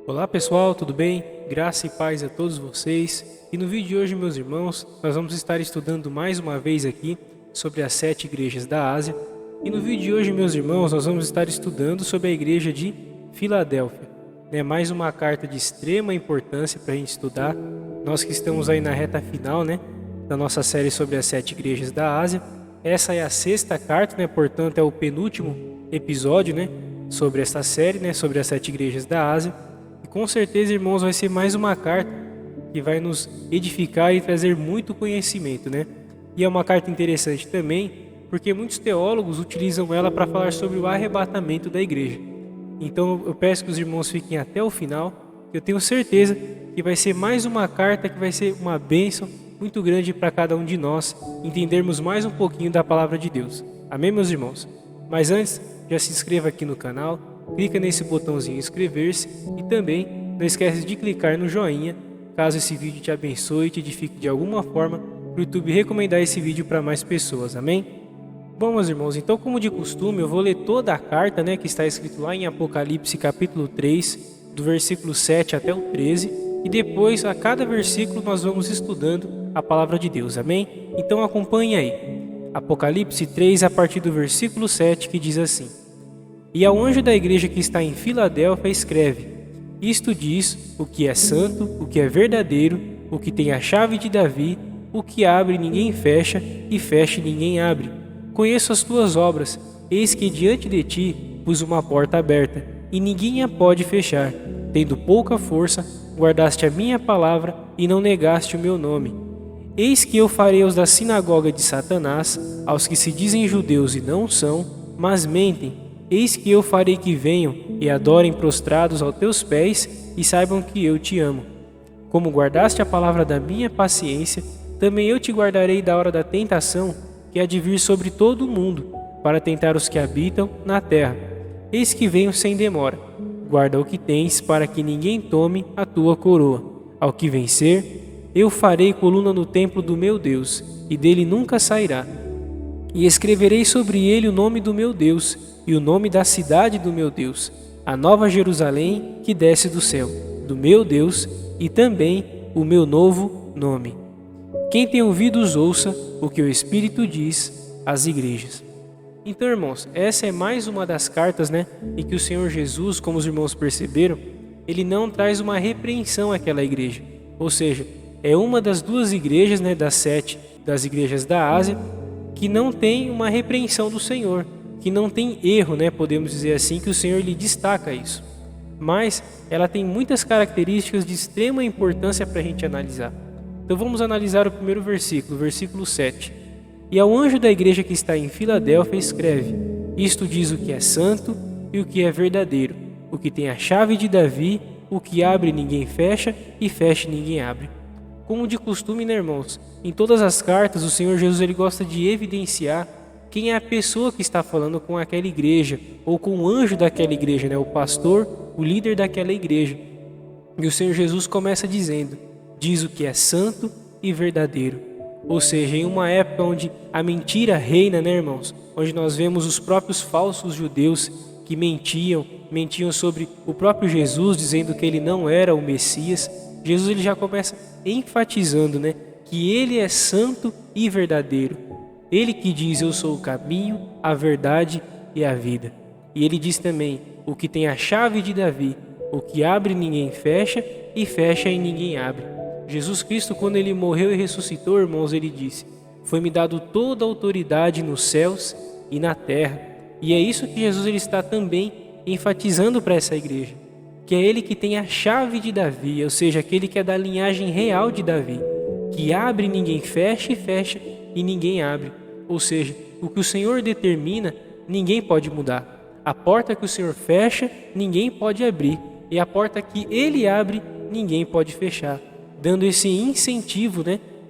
Olá pessoal, tudo bem? Graça e paz a todos vocês. E no vídeo de hoje, meus irmãos, nós vamos estar estudando mais uma vez aqui sobre as 7 igrejas da Ásia. E no vídeo de hoje, meus irmãos, nós vamos estar estudando sobre a igreja de Filadélfia. Mais uma carta de extrema importância para a gente estudar. Nós que estamos aí na reta final, da nossa série sobre as 7 igrejas da Ásia. Essa é a 6ª carta, portanto é o penúltimo episódio, sobre esta série, sobre as 7 igrejas da Ásia. E com certeza, irmãos, vai ser mais uma carta que vai nos edificar e trazer muito conhecimento, E é uma carta interessante também, porque muitos teólogos utilizam ela para falar sobre o arrebatamento da igreja. Então eu peço que os irmãos fiquem até o final, eu tenho certeza que vai ser mais uma carta que vai ser uma bênção muito grande para cada um de nós entendermos mais um pouquinho da palavra de Deus. Amém, meus irmãos? Mas antes, já se inscreva aqui no canal, clica nesse botãozinho inscrever-se e também não esquece de clicar no joinha, caso esse vídeo te abençoe e te edifique de alguma forma, para o YouTube recomendar esse vídeo para mais pessoas, amém? Bom, meus irmãos, então como de costume eu vou ler toda a carta, que está escrito lá em Apocalipse capítulo 3, do versículo 7 até o 13, e depois a cada versículo nós vamos estudando a palavra de Deus, amém? Então acompanhe aí. Apocalipse 3, a partir do versículo 7, que diz assim: E ao anjo da igreja que está em Filadélfia escreve: Isto diz o que é santo, o que é verdadeiro, o que tem a chave de Davi, o que abre ninguém fecha, e fecha ninguém abre. Conheço as tuas obras, eis que diante de ti pus uma porta aberta, e ninguém a pode fechar. Tendo pouca força, guardaste a minha palavra e não negaste o meu nome. Eis que eu farei aos da sinagoga de Satanás, aos que se dizem judeus e não são, mas mentem. Eis que eu farei que venham e adorem prostrados aos teus pés e saibam que eu te amo. Como guardaste a palavra da minha paciência, também eu te guardarei da hora da tentação, que há de vir sobre todo o mundo, para tentar os que habitam na terra. Eis que venho sem demora. Guarda o que tens, para que ninguém tome a tua coroa. Ao que vencer, eu farei coluna no templo do meu Deus, e dele nunca sairá. E escreverei sobre ele o nome do meu Deus, e o nome da cidade do meu Deus, a nova Jerusalém que desce do céu, do meu Deus, e também o meu novo nome. Quem tem ouvidos ouça o que o Espírito diz às igrejas. Então, irmãos, essa é mais uma das cartas, em que o Senhor Jesus, como os irmãos perceberam, ele não traz uma repreensão àquela igreja. Ou seja, é uma das 2 igrejas, das 7 das igrejas da Ásia, que não tem uma repreensão do Senhor, que não tem erro, podemos dizer assim, que o Senhor lhe destaca isso. Mas ela tem muitas características de extrema importância para a gente analisar. Então vamos analisar o primeiro versículo, versículo 7. E ao anjo da igreja que está em Filadélfia escreve: Isto diz o que é santo e o que é verdadeiro, o que tem a chave de Davi, o que abre ninguém fecha e fecha ninguém abre. Como de costume, irmãos, em todas as cartas o Senhor Jesus ele gosta de evidenciar quem é a pessoa que está falando com aquela igreja, ou com o anjo daquela igreja, o pastor, o líder daquela igreja. E o Senhor Jesus começa dizendo: diz o que é santo e verdadeiro. Ou seja, em uma época onde a mentira reina, irmãos, onde nós vemos os próprios falsos judeus que mentiam sobre o próprio Jesus, dizendo que ele não era o Messias, Jesus ele já começa enfatizando, que ele é santo e verdadeiro. Ele que diz: eu sou o caminho, a verdade e a vida. E ele diz também: o que tem a chave de Davi, o que abre ninguém fecha e fecha e ninguém abre. Jesus Cristo, quando ele morreu e ressuscitou, irmãos, ele disse: foi-me dado toda a autoridade nos céus e na terra. E é isso que Jesus ele está também enfatizando para essa igreja, que é ele que tem a chave de Davi, ou seja, aquele que é da linhagem real de Davi, que abre ninguém fecha e fecha e ninguém abre. Ou seja, o que o Senhor determina, ninguém pode mudar. A porta que o Senhor fecha, ninguém pode abrir. E a porta que ele abre, ninguém pode fechar. Dando esse incentivo,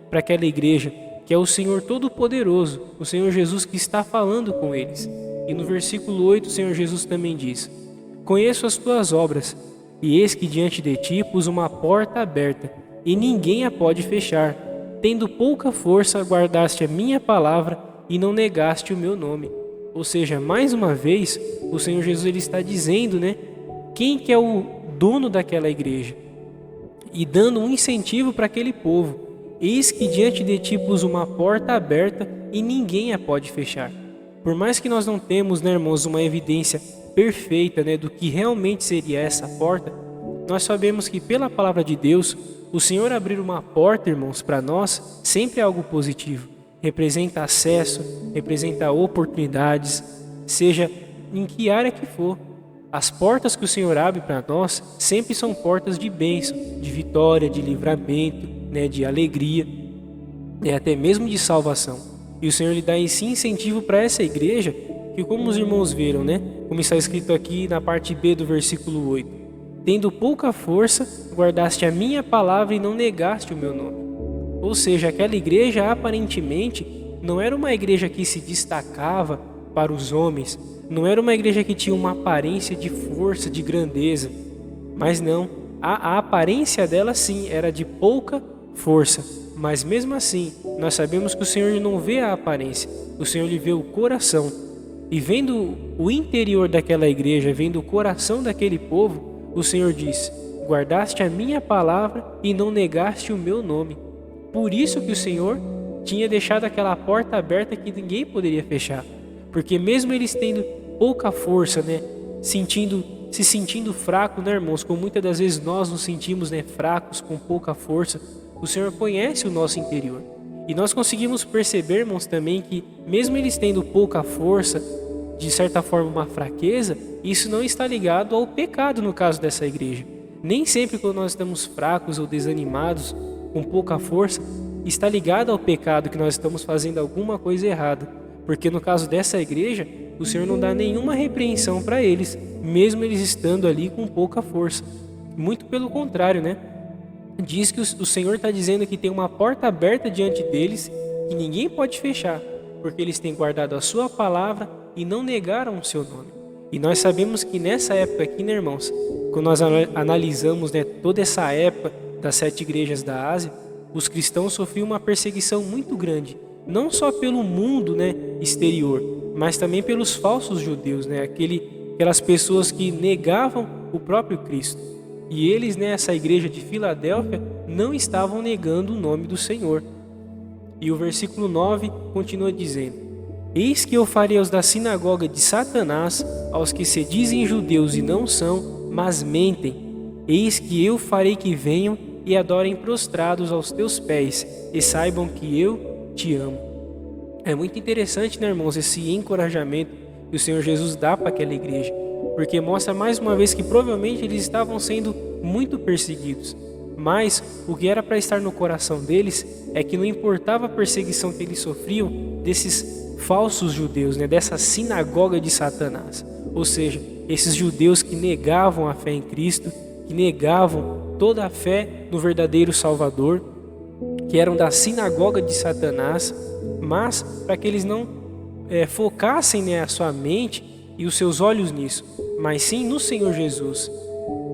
para aquela igreja, que é o Senhor Todo-Poderoso, o Senhor Jesus que está falando com eles. E no versículo 8, o Senhor Jesus também diz: Conheço as tuas obras, e eis que diante de ti pus uma porta aberta, e ninguém a pode fechar. Tendo pouca força, guardaste a minha palavra e não negaste o meu nome. Ou seja, mais uma vez, o Senhor Jesus ele está dizendo, quem que é o dono daquela igreja, e dando um incentivo para aquele povo. Eis que diante de ti pus uma porta aberta e ninguém a pode fechar. Por mais que nós não temos, né, irmãos, uma evidência perfeita, né, do que realmente seria essa porta, nós sabemos que pela palavra de Deus, o Senhor abrir uma porta, irmãos, para nós, sempre é algo positivo. Representa acesso, representa oportunidades, seja em que área que for. As portas que o Senhor abre para nós sempre são portas de bênção, de vitória, de livramento, né, de alegria, até mesmo de salvação. E o Senhor lhe dá esse incentivo para essa igreja, que como os irmãos viram, né, como está escrito aqui na parte B do versículo 8, tendo pouca força, guardaste a minha palavra e não negaste o meu nome. Ou seja, aquela igreja aparentemente não era uma igreja que se destacava para os homens, não era uma igreja que tinha uma aparência de força, de grandeza, mas não, a aparência dela sim era de pouca força, mas mesmo assim nós sabemos que o Senhor não vê a aparência, o Senhor lhe vê o coração, e vendo o interior daquela igreja, vendo o coração daquele povo, o Senhor diz: guardaste a minha palavra e não negaste o meu nome. Por isso que o Senhor tinha deixado aquela porta aberta que ninguém poderia fechar, porque mesmo eles tendo pouca força, né, se sentindo fraco, né, irmãos, como muitas das vezes nós nos sentimos, né, fracos, com pouca força, o Senhor conhece o nosso interior. E nós conseguimos perceber, irmãos, também que mesmo eles tendo pouca força, de certa forma uma fraqueza, isso não está ligado ao pecado no caso dessa igreja. Nem sempre quando nós estamos fracos ou desanimados, com pouca força, está ligado ao pecado, que nós estamos fazendo alguma coisa errada. Porque no caso dessa igreja, o Senhor não dá nenhuma repreensão para eles, mesmo eles estando ali com pouca força. Muito pelo contrário, né? Diz que o Senhor está dizendo que tem uma porta aberta diante deles, que ninguém pode fechar, porque eles têm guardado a sua palavra e não negaram o seu nome. E nós sabemos que nessa época aqui, né, irmãos, quando nós analisamos, né, toda essa época das 7 igrejas da Ásia, os cristãos sofriam uma perseguição muito grande, não só pelo mundo, né, exterior, mas também pelos falsos judeus, né, aquelas pessoas que negavam o próprio Cristo. E eles, nessa igreja de Filadélfia, não estavam negando o nome do Senhor. E o versículo 9 continua dizendo: eis que eu farei aos da sinagoga de Satanás, aos que se dizem judeus e não são, mas mentem. Eis que eu farei que venham e adorem prostrados aos teus pés, e saibam que eu te amo. É muito interessante, né, irmãos, esse encorajamento que o Senhor Jesus dá para aquela igreja, porque mostra mais uma vez que provavelmente eles estavam sendo muito perseguidos. Mas o que era para estar no coração deles é que não importava a perseguição que eles sofriam desses falsos judeus, né, dessa sinagoga de Satanás. Ou seja, esses judeus que negavam a fé em Cristo, que negavam toda a fé no verdadeiro Salvador, que eram da sinagoga de Satanás, mas para que eles não focassem, né, a sua mente e os seus olhos nisso, mas sim no Senhor Jesus.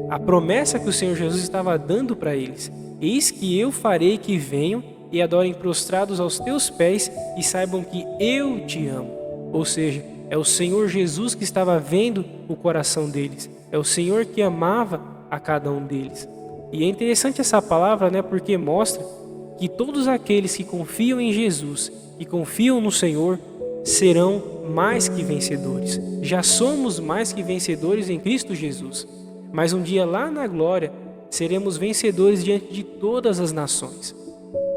A promessa que o Senhor Jesus estava dando para eles: eis que eu farei que venham e adorem prostrados aos teus pés e saibam que eu te amo. Ou seja, é o Senhor Jesus que estava vendo o coração deles, é o Senhor que amava a cada um deles. E é interessante essa palavra, né, porque mostra que todos aqueles que confiam em Jesus e confiam no Senhor serão mais que vencedores. Já somos mais que vencedores em Cristo Jesus. Mas um dia lá na glória seremos vencedores diante de todas as nações.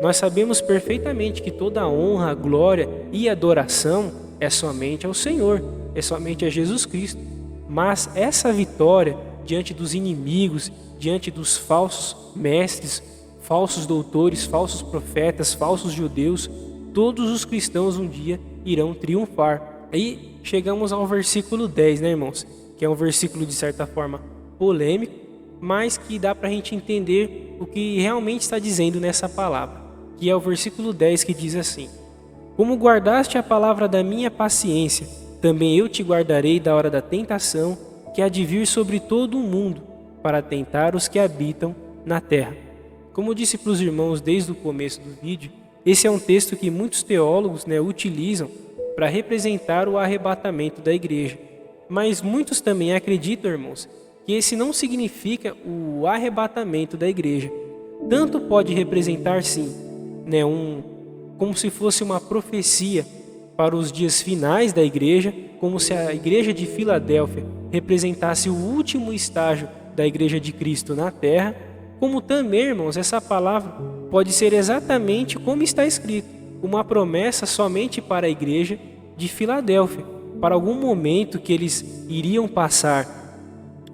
Nós sabemos perfeitamente que toda a honra, glória e adoração é somente ao Senhor, é somente a Jesus Cristo. Mas essa vitória diante dos inimigos, diante dos falsos mestres, falsos doutores, falsos profetas, falsos judeus, todos os cristãos um dia irão triunfar. Aí chegamos ao versículo 10, né, irmãos? Que é um versículo de certa forma polêmico, mas que dá para a gente entender o que realmente está dizendo nessa palavra, que é o versículo 10, que diz assim: como guardaste a palavra da minha paciência, também eu te guardarei da hora da tentação, que há de vir sobre todo o mundo, para tentar os que habitam na terra. Como eu disse para os irmãos desde o começo do vídeo, esse é um texto que muitos teólogos, né, utilizam para representar o arrebatamento da igreja. Mas muitos também acreditam, irmãos, que esse não significa o arrebatamento da igreja. Tanto pode representar, sim, né, como se fosse uma profecia para os dias finais da igreja, como se a igreja de Filadélfia representasse o último estágio da igreja de Cristo na terra, como também, irmãos, essa palavra pode ser exatamente como está escrito, uma promessa somente para a igreja de Filadélfia, para algum momento que eles iriam passar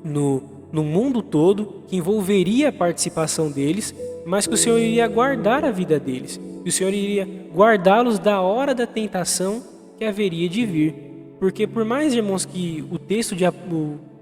no mundo todo, que envolveria a participação deles, mas que o Senhor iria guardar a vida deles, que o Senhor iria guardá-los da hora da tentação que haveria de vir. Porque por mais, irmãos, que o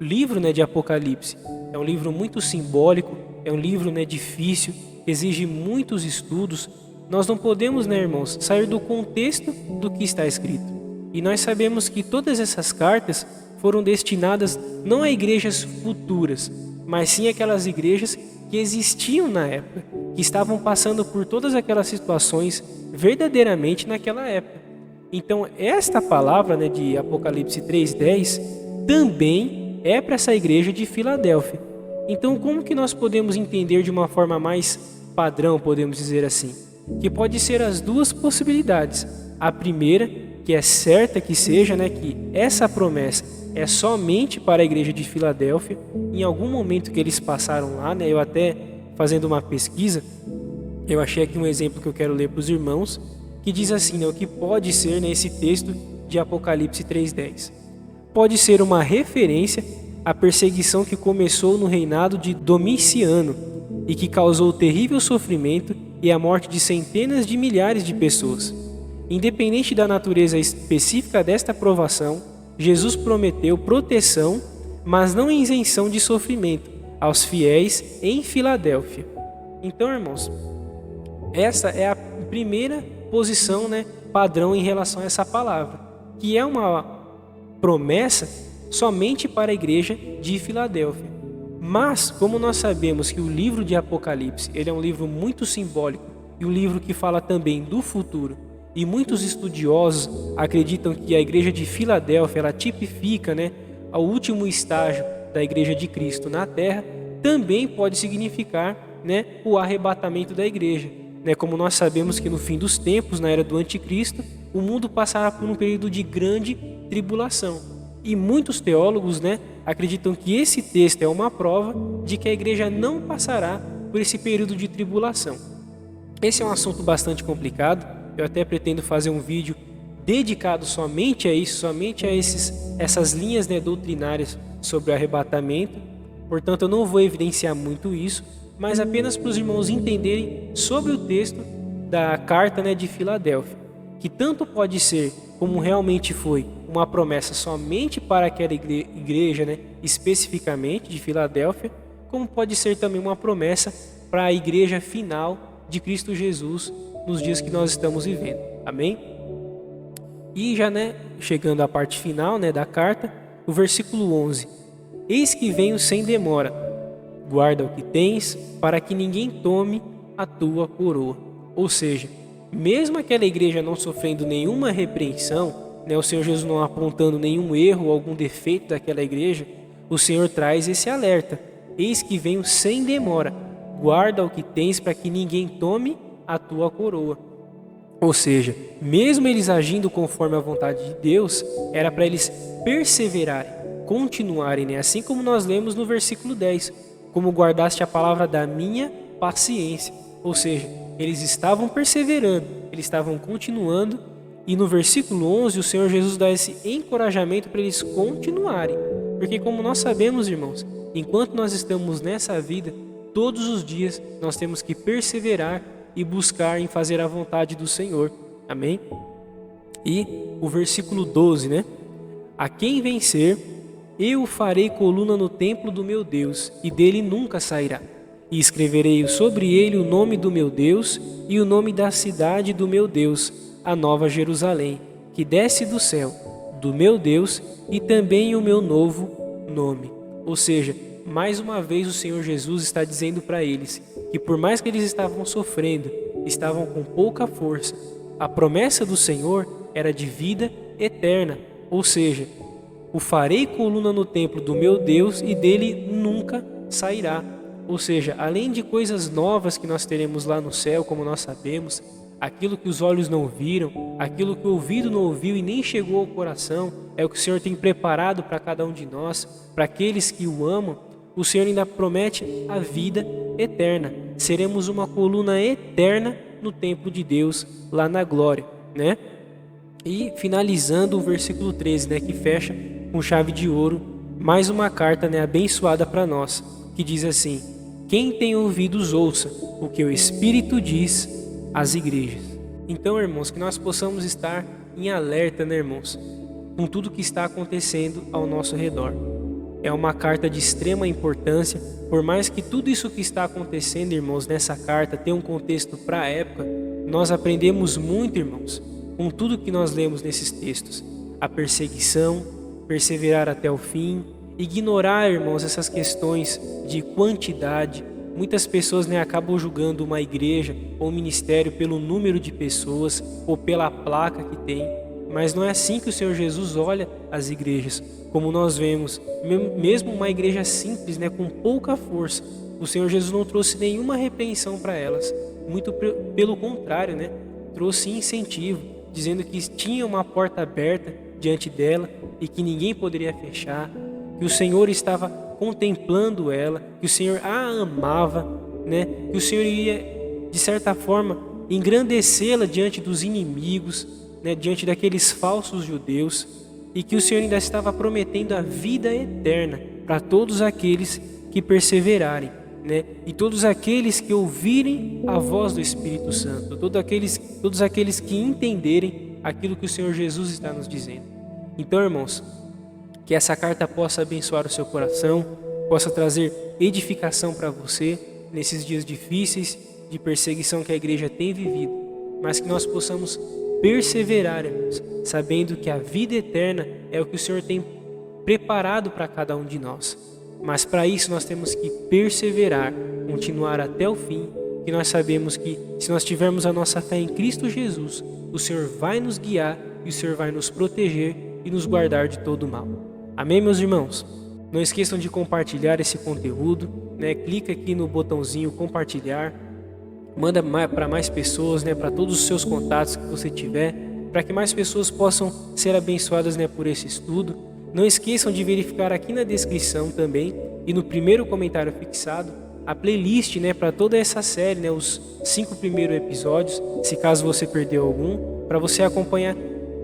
livro, né, de Apocalipse é um livro muito simbólico, é um livro, né, difícil, exige muitos estudos, nós não podemos, né, irmãos, sair do contexto do que está escrito. E nós sabemos que todas essas cartas foram destinadas não a igrejas futuras, mas sim aquelas igrejas que existiam na época, que estavam passando por todas aquelas situações verdadeiramente naquela época. Então, esta palavra, né, de Apocalipse 3:10 também é para essa igreja de Filadélfia. Então, como que nós podemos entender de uma forma mais padrão, podemos dizer assim? Que pode ser as duas possibilidades. A primeira, que é certa que seja, né, que essa promessa é somente para a igreja de Filadélfia. Em algum momento que eles passaram lá, né, eu até fazendo uma pesquisa, eu achei aqui um exemplo que eu quero ler para os irmãos, que diz assim, né, o que pode ser nesse texto de Apocalipse 3:10. Pode ser uma referência à perseguição que começou no reinado de Domiciano e que causou terrível sofrimento e a morte de centenas de milhares de pessoas. Independente da natureza específica desta provação, Jesus prometeu proteção, mas não isenção de sofrimento aos fiéis em Filadélfia. Então, irmãos, essa é a primeira posição, né, padrão em relação a essa palavra, que é uma promessa somente para a igreja de Filadélfia. Mas, como nós sabemos que o livro de Apocalipse ele é um livro muito simbólico e um livro que fala também do futuro, e muitos estudiosos acreditam que a igreja de Filadélfia ela tipifica, né, o último estágio da igreja de Cristo na terra, também pode significar, né, o arrebatamento da igreja. Né, como nós sabemos que no fim dos tempos, na era do anticristo, o mundo passará por um período de grande tribulação. E muitos teólogos, né, acreditam que esse texto é uma prova de que a igreja não passará por esse período de tribulação. Esse é um assunto bastante complicado, eu até pretendo fazer um vídeo dedicado somente a isso, somente a essas linhas, né, doutrinárias sobre o arrebatamento. Portanto, eu não vou evidenciar muito isso, mas apenas para os irmãos entenderem sobre o texto da carta, né, de Filadélfia, que tanto pode ser, como realmente foi, uma promessa somente para aquela igreja, né, especificamente de Filadélfia, como pode ser também uma promessa para a igreja final de Cristo Jesus nos dias que nós estamos vivendo. Amém? E já, né, chegando à parte final, né, da carta, o versículo 11. Eis que venho sem demora, guarda o que tens, para que ninguém tome a tua coroa. Ou seja, mesmo aquela igreja não sofrendo nenhuma repreensão, né, o Senhor Jesus não apontando nenhum erro ou algum defeito daquela igreja, o Senhor traz esse alerta. Eis que venho sem demora, guarda o que tens para que ninguém tome a tua coroa. Ou seja, mesmo eles agindo conforme a vontade de Deus, era para eles perseverarem, continuarem, né? Assim como nós lemos no versículo 10, como guardaste a palavra da minha paciência. Ou seja, eles estavam perseverando, eles estavam continuando, e no versículo 11 o Senhor Jesus dá esse encorajamento para eles continuarem. Porque como nós sabemos, irmãos, enquanto nós estamos nessa vida, todos os dias nós temos que perseverar e buscar em fazer a vontade do Senhor. Amém? E o versículo 12, né? A quem vencer, eu farei coluna no templo do meu Deus, e dele nunca sairá. E escreverei sobre ele o nome do meu Deus e o nome da cidade do meu Deus, a nova Jerusalém, que desce do céu, do meu Deus, e também o meu novo nome. Ou seja, mais uma vez o Senhor Jesus está dizendo para eles que por mais que eles estavam sofrendo, estavam com pouca força, a promessa do Senhor era de vida eterna. Ou seja, o farei coluna no templo do meu Deus e dele nunca sairá. Ou seja, além de coisas novas que nós teremos lá no céu, como nós sabemos, aquilo que os olhos não viram, aquilo que o ouvido não ouviu e nem chegou ao coração, é o que o Senhor tem preparado para cada um de nós, para aqueles que o amam. O Senhor ainda promete a vida eterna. Seremos uma coluna eterna no templo de Deus, lá na glória, né? E finalizando o versículo 13, né, que fecha com chave de ouro, mais uma carta, né, abençoada para nós, que diz assim: quem tem ouvidos ouça o que o Espírito diz às igrejas. Então, irmãos, que nós possamos estar em alerta, né, irmãos, com tudo que está acontecendo ao nosso redor. É uma carta de extrema importância, por mais que tudo isso que está acontecendo, irmãos, nessa carta tenha um contexto para a época, nós aprendemos muito, irmãos, com tudo que nós lemos nesses textos. A perseguição, perseverar até o fim, ignorar, irmãos, essas questões de quantidade. Muitas pessoas, né, acabam julgando uma igreja ou um ministério pelo número de pessoas ou pela placa que tem, mas não é assim que o Senhor Jesus olha as igrejas. Como nós vemos, mesmo uma igreja simples, né, com pouca força, o Senhor Jesus não trouxe nenhuma repreensão para elas, muito pelo contrário, né, trouxe incentivo, dizendo que tinha uma porta aberta diante dela e que ninguém poderia fechar, que o Senhor estava contemplando ela, que o Senhor a amava, né? Que o Senhor ia, de certa forma, engrandecê-la diante dos inimigos, né? Diante daqueles falsos judeus, e que o Senhor ainda estava prometendo a vida eterna para todos aqueles que perseverarem, né? E todos aqueles que ouvirem a voz do Espírito Santo, todos aqueles que entenderem aquilo que o Senhor Jesus está nos dizendo. Então, irmãos, que essa carta possa abençoar o seu coração, possa trazer edificação para você nesses dias difíceis de perseguição que a igreja tem vivido, mas que nós possamos perseverar, irmãos, sabendo que a vida eterna é o que o Senhor tem preparado para cada um de nós. Mas para isso nós temos que perseverar, continuar até o fim, que nós sabemos que se nós tivermos a nossa fé em Cristo Jesus, o Senhor vai nos guiar e o Senhor vai nos proteger e nos guardar de todo o mal. Amém, meus irmãos? Não esqueçam de compartilhar esse conteúdo, né? Clica aqui no botãozinho compartilhar, manda para mais pessoas, né? Para todos os seus contatos que você tiver, para que mais pessoas possam ser abençoadas, né? Por esse estudo. Não esqueçam de verificar aqui na descrição também e no primeiro comentário fixado a playlist, né? Para toda essa série, né? Os 5 primeiros episódios, se caso você perdeu algum, para você acompanhar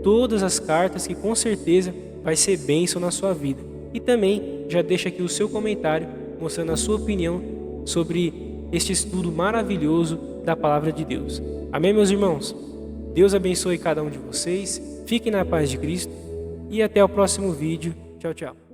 todas as cartas que com certeza vai ser bênção na sua vida. E também já deixa aqui o seu comentário mostrando a sua opinião sobre este estudo maravilhoso da Palavra de Deus. Amém, meus irmãos? Deus abençoe cada um de vocês, fiquem na paz de Cristo e até o próximo vídeo. Tchau, tchau.